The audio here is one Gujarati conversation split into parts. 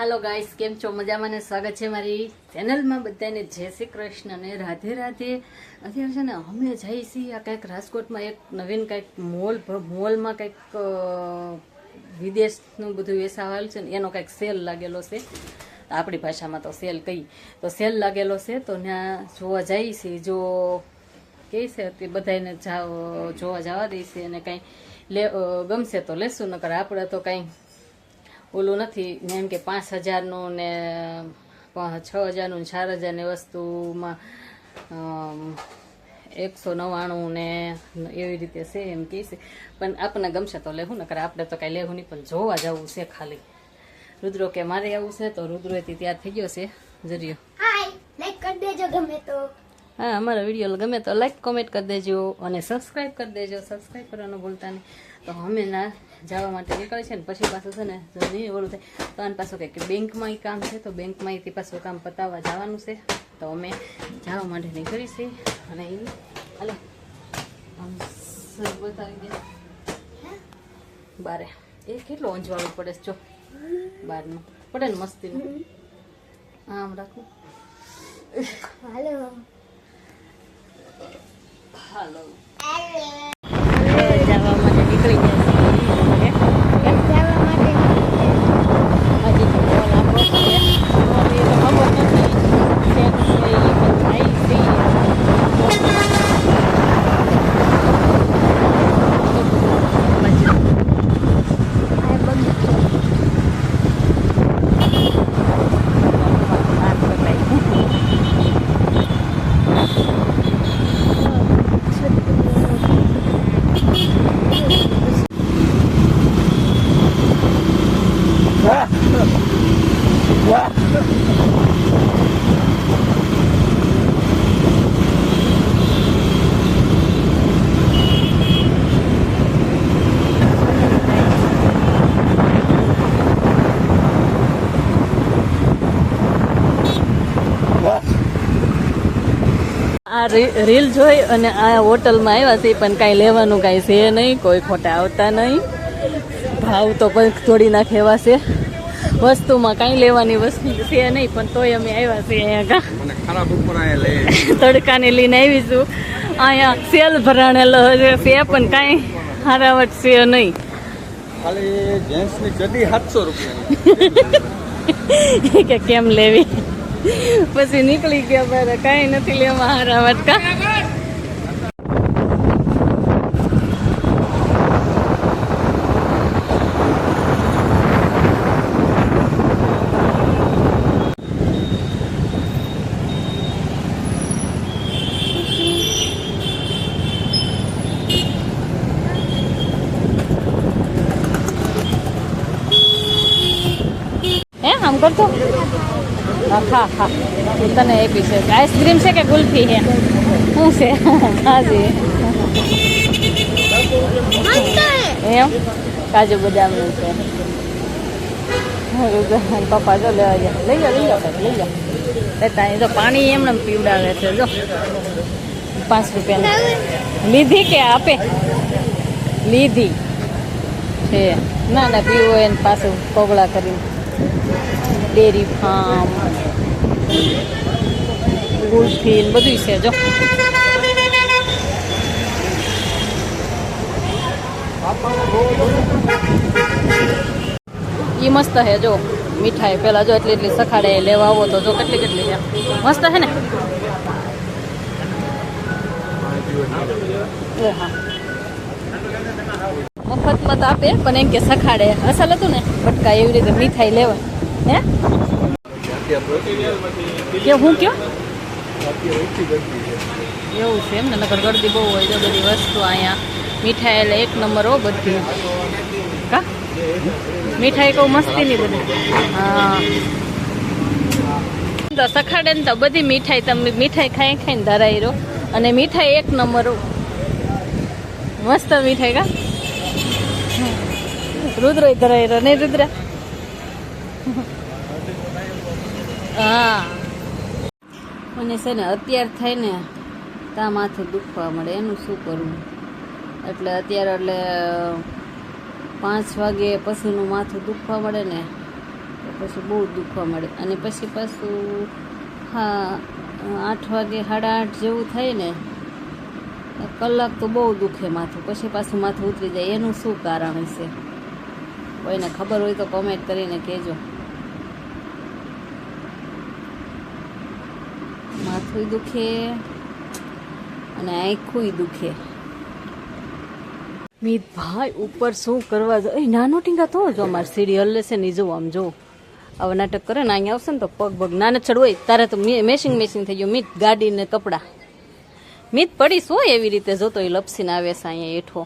हेलो गाइस केम छो मजामां ने स्वागत है मारी चेनल में बधाने जय श्री कृष्ण ने राधे राधे। अत्यारे छे ने अमे जाई छीए कंईक રાજકોટ में एक नवीन कंईक मॉल में कंईक विदेशનું બધું વેચાવાલ છે ને એનો કંઈક સેલ લાગેલો છે। આપણી ભાષામાં તો સેલ કહી તો સેલ લાગેલો છે તો ત્યાં જોવા જઈએ છીએ। જો કહે છે કે બધાને જોવા જવા દે છે અને કંઈ ગમશે તો લેશું, નકર આપણે તો કંઈ ઓલું નથી ને એમ કે 5000નું ને 6000નું ને 4000ની વસ્તુમાં 199 ને એવી રીતે છે એમ કહે છે। પણ આપણને ગમશે તો લેવું, નકર આપણે તો કાંઈ લેવું નહીં, પણ જોવા જવું છે ખાલી। રુદ્રો કે મારે આવું છે તો રુદ્રોથી તૈયાર થઈ ગયો છે જરીયો। હાય, લાઈક કરી દેજો ગમે તો। હા, અમારા વિડીયો ગમે તો લાઈક કોમેન્ટ કરી દેજો અને સબસ્ક્રાઈબ કરી દેજો, સબસ્ક્રાઈબ કરવાનું ભૂલતા નહીં। તો અમે ના જવા માટે નીકળે છે ને પછી પાછું છે ને જો નહીં ઓલું થાય તો આને પાછું કંઈક બેંકમાં કામ છે તો બેંકમાંથી પાછું કામ પતાવવા જવાનું છે તો અમે જવા માટે નીકળી છે। અને એ હાલો આમ સરબત આવી ગયા બારે એ કેટલો અંજવાળું પડે છે જો બહારનું પડે ને મસ્તીનું। આમ રાખું હાલો હાલો જવા માટે નીકળી ગયા જવા માટે હજી તો બોલ આપો છે તો એ તો ખબર નથી કે થાય છે આ રીલ જોઈ અને આ હોટલમાં આવ્યા છે પણ કાંઈ લેવાનું કાંઈ છે નહીં, કોઈ ખોટા આવતા નહીં, ભાવ તો પણ તોડી નાખે એવા છે, વસ્તુમાં કાંઈ લેવાની વસ્તુ છે નહીં, પણ તોય અમે આવ્યા છીએ અહીંયા તડકાને લઈને આવીશું। અહીંયા સેલ ભરાણેલો છે પણ કાંઈ હારાવટ છે નહીં, ખાલી જેન્ટ્સની ચડી 700 રૂપિયા કે કેમ લેવી પછી નીકળી ગયા બારે કાંઈ નથી લેવા હારાવટ કા। આમ કરતો હા હા તને આપી છે આઈસ્ક્રીમ છે કે ગુલ્ફી છે શું છે? હાજી એમ કાજુ બદામનું છે। પપ્પા જો લેવા ગયા, લઈ જાઓ લેતા જો પાણી એમને પીવડાવે છે જો 5 રૂપિયાની લીધી કે આપે લીધી છે ના ના પીવું હોય ને પાછું કોગળા કરી ડેરી ફાર્મ ગુલ્ફી બધું છે જો। એ મસ્ત હે જો મીઠાઈ પેલા જો એટલી એટલી સખાડે લેવા આવો તો જો કેટલી કેટલી છે મસ્ત હે ને। હા મફતમાં તો આપે પણ એમ કે સખાડે અસલ હતું ને બટકા એવી રીતે મીઠાઈ લેવા હે કે હું કયો એવું છે એમ ને, નકર ગરદી બહુ હોય તો બધી વસ્તુ અહીંયા મીઠાઈ એટલે 1 નંબર હો બધી કા મીઠાઈ કહું મસ્તી ની બધી। હા તો સખાડે ને તો બધી મીઠાઈ તમે મીઠાઈ ખાઈ ખાઈને ધરાઈ રહો અને મીઠાઈ 1 નંબર હો મસ્ત મીઠાઈ કા। રુદ્ર ધરાઈ રહ્યો નહીં રુદ્ર? હા મને છે ને અત્યાર થાય ને તા માથું દુખવા મળે, એનું શું કરવું? એટલે અત્યારે એટલે 5 વાગે પછીનું માથું દુખવા મળે ને પછી બહુ દુખવા મળે. અને પછી પાછું હા 8 વાગે 8:30 જેવું થાય ને કલાક તો બહુ દુખે માથું. પછી પાછું માથું ઉતરી જાય. એનું શું કારણ હશે? કોઈને ખબર હોય તો કોમેન્ટ કરીને કહેજો. માથું દુખે અને આંખું દુખે. મીત ભાઈ ઉપર શું કરવા જાય? નાનો ટીંગા તો જો અમારે સીડી હલ્લે છે ને જો આમ જો આવા નાટક કરે ને અહીંયા આવશે ને તો પગ પગ નાના ચડવાય. તારે તો મેશિંગ થઈ ગયું. મીત ગાડી ને કપડા મીત પડીશ હોય એવી રીતે જોતો એ લપસીને આવે છે અહીંયા હેઠો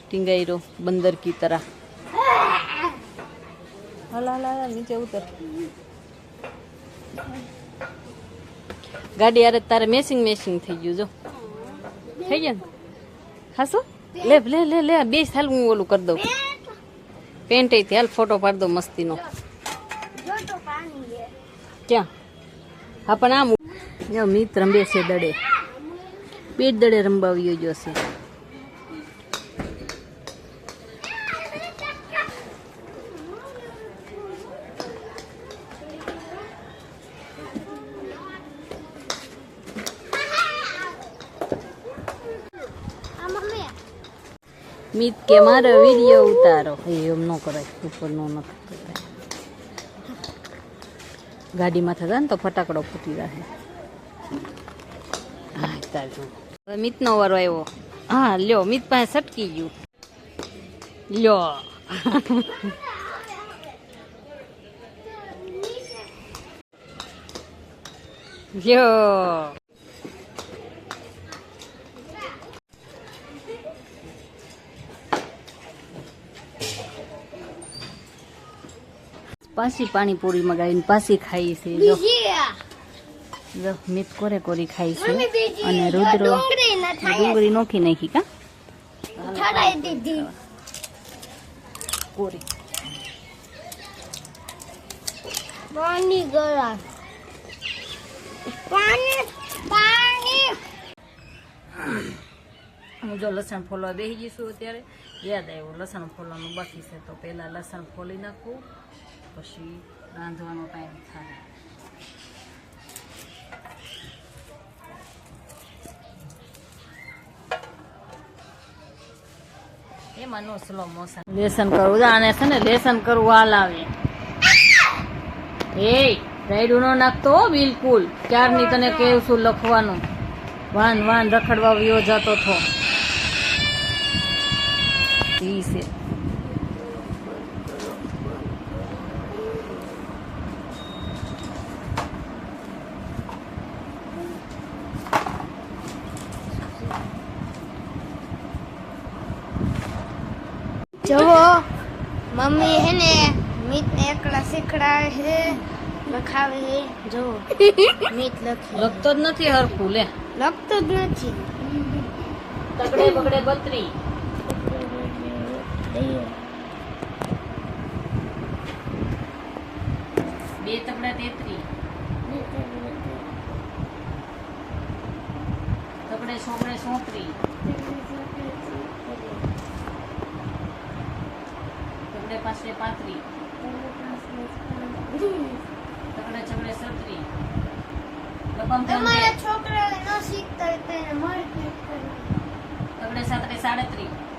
ટીંગાઈરો બંદર કી તરહ. હલા હલા નીચે ઉતર. ગાડી યારે તારે મેશિંગ થઈ ગયું જો થઈ ગયા ને ખાસો લે લે લે લે બે સાલ હું ઓલું કરી દઉં પેન્ટ એ હાલ ફોટો પાડ દો મસ્તીનો. ક્યાં? હા પણ આમ જો મિત રંબે છે દડે પેટ દડે રંબાવ્યો જો છે. મિત કે મારો વિડીયો ઉતારો. એમ ન કરાય ઉપર નો નથી કરાય. ગાડીમાં થતા ને તો ફટાકડો ફૂટી રહે. હા તારું હવે મિતનો વારો આવ્યો. હા લ્યો મિત પાસે સટકી ગયું. લ્યો લ્યો પાછી પાણીપુરી મગાવીને પાછી ખાઈ છે. જો મિત કોરે કોરી ખાઈ છે અને રુદ્રો ડુંગળી નોખી નાખી કા કોરી પાણી ગળા પાણી હું જો લસણ ફોલવા બેસી જઈશું. અત્યારે યાદ આવ્યું લસણ ફોલવાનું બાકી છે તો પહેલા લસણ ફોલી નાખવું પછી રાંધવાનો ટાઈમ થાય. એમાં નો સ્લો મોશન લેસન કરવું આને છે ને લેસન કરવું હાલ આવે. એ રાયડું નો નાખતો બિલકુલ. ક્યારની તને કેવું છું લખવાનું. વાન વાન રખડવા વ્યો જતો થો ઈ છે. જવો મમ્મી હે ને મીત ને એકલા શીખડાવે છે લખાવે છે. જો મીત લખતો જ નથી હરખું. લે લખતો જ નથી. તગડે બગડે બત્રી બે તગડા 33 તગડે સોગડે 34 તગડે પાસે 35 તગડે ચગડે 37 લબમ તમારા છોકરાઓ ન શીખતા હોય તો એને મારી તગડે 37 37